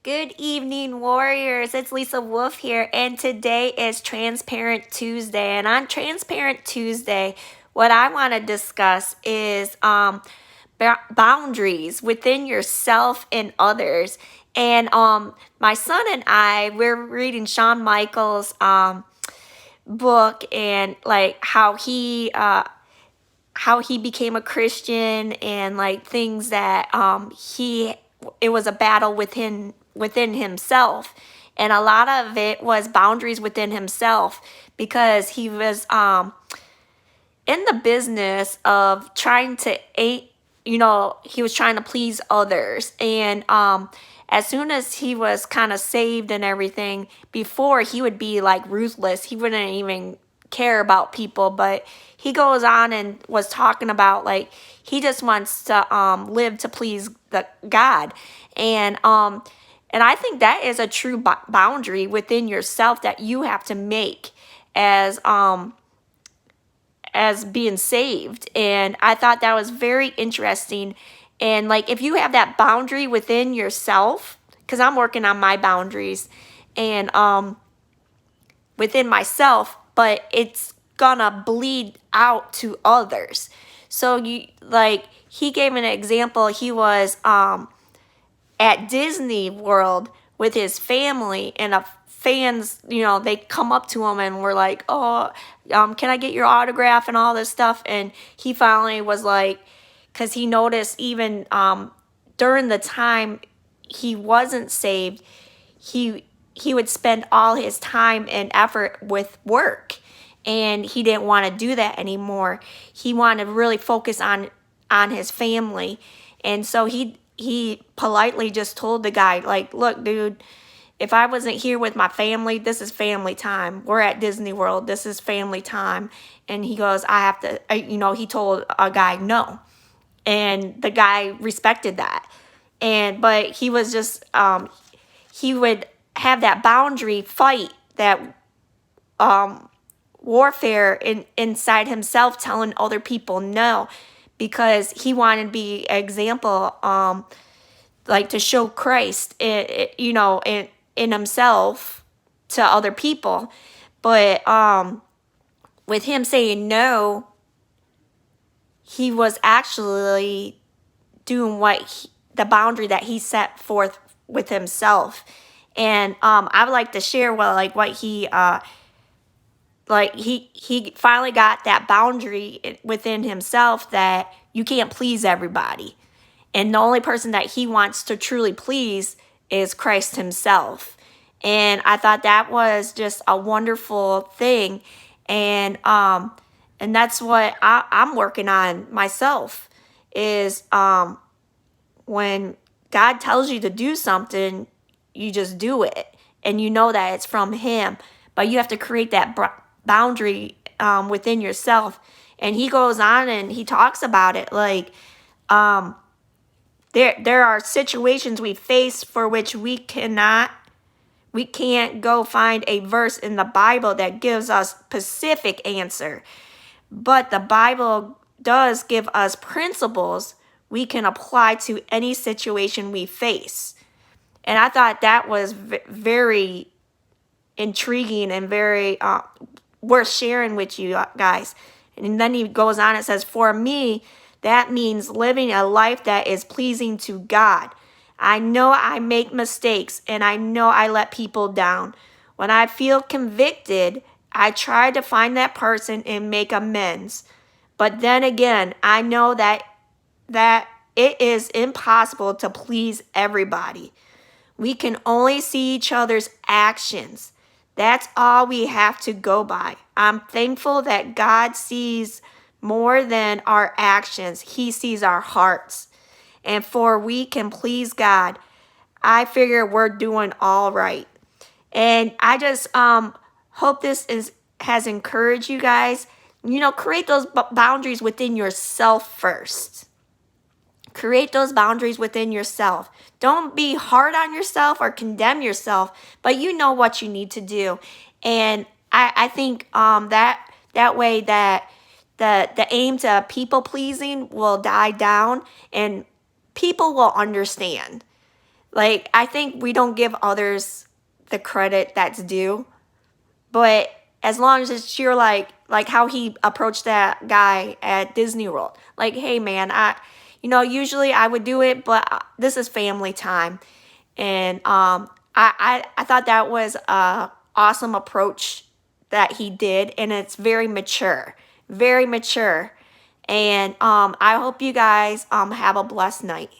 Good evening, warriors. It's Lisa Wolf here, and today is Transparent Tuesday. And on Transparent Tuesday, what I want to discuss is boundaries within yourself and others. And my son and we're reading Shawn Michaels' book, and like how he became a Christian, and like things that it was a battle within himself, and a lot of it was boundaries within himself, because he was in the business of trying to he was trying to please others. And as soon as he was kind of saved and everything, before he would be like ruthless, he wouldn't even care about people. But he goes on and was talking about like he just wants to live to please the God. And I think that is a true boundary within yourself that you have to make as being saved. And I thought that was very interesting. And like if you have that boundary within yourself, because I'm working on my boundaries and within myself, but it's gonna bleed out to others. So he gave an example. He was at Disney World with his family, and fans, they come up to him and were like, "Oh, can I get your autograph?" and all this stuff. And he finally was like, because he noticed even during the time he wasn't saved, he would spend all his time and effort with work, and he didn't want to do that anymore. He wanted to really focus on his family. And so he politely just told the guy, like, "Look, dude, if I wasn't here with my family, this is family time. We're at Disney World. This is family time." And he goes, "I have to," he told a guy no. And the guy respected that. But he was just, he would have that boundary fight, that warfare inside himself, telling other people no, because he wanted to be an example, like to show Christ, in himself to other people. But with him saying no, he was actually doing the boundary that he set forth with himself. And I would like to share what he he finally got that boundary within himself, that you can't please everybody. And the only person that he wants to truly please is Christ himself. And I thought that was just a wonderful thing. And that's what I'm working on myself, is when God tells you to do something, you just do it. And you know that it's from him. But you have to create that boundary within yourself. And he goes on and he talks about it like, there are situations we face for which we can't go find a verse in the Bible that gives us specific answer. But the Bible does give us principles we can apply to any situation we face. And I thought that was very intriguing and very worth sharing with you guys. And then he goes on and says, "For me, that means living a life that is pleasing to God. I know I make mistakes, and I know I let people down. When I feel convicted, I try to find that person and make amends. But then again, I know that it is impossible to please everybody. We can only see each other's actions. That's all we have to go by. I'm thankful that God sees more than our actions. He sees our hearts. And for we can please God, I figure we're doing all right." And I just hope this has encouraged you guys. Create those boundaries within yourself first. Create those boundaries within yourself. Don't be hard on yourself or condemn yourself, but you know what you need to do. And I think that way that the aim to people pleasing will die down, and people will understand. Like, I think we don't give others the credit that's due. But as long as it's you're like how he approached that guy at Disney World. Like, hey man, usually I would do it, but this is family time. And I thought that was a awesome approach that he did, and it's very mature. Very mature. And I hope you guys have a blessed night.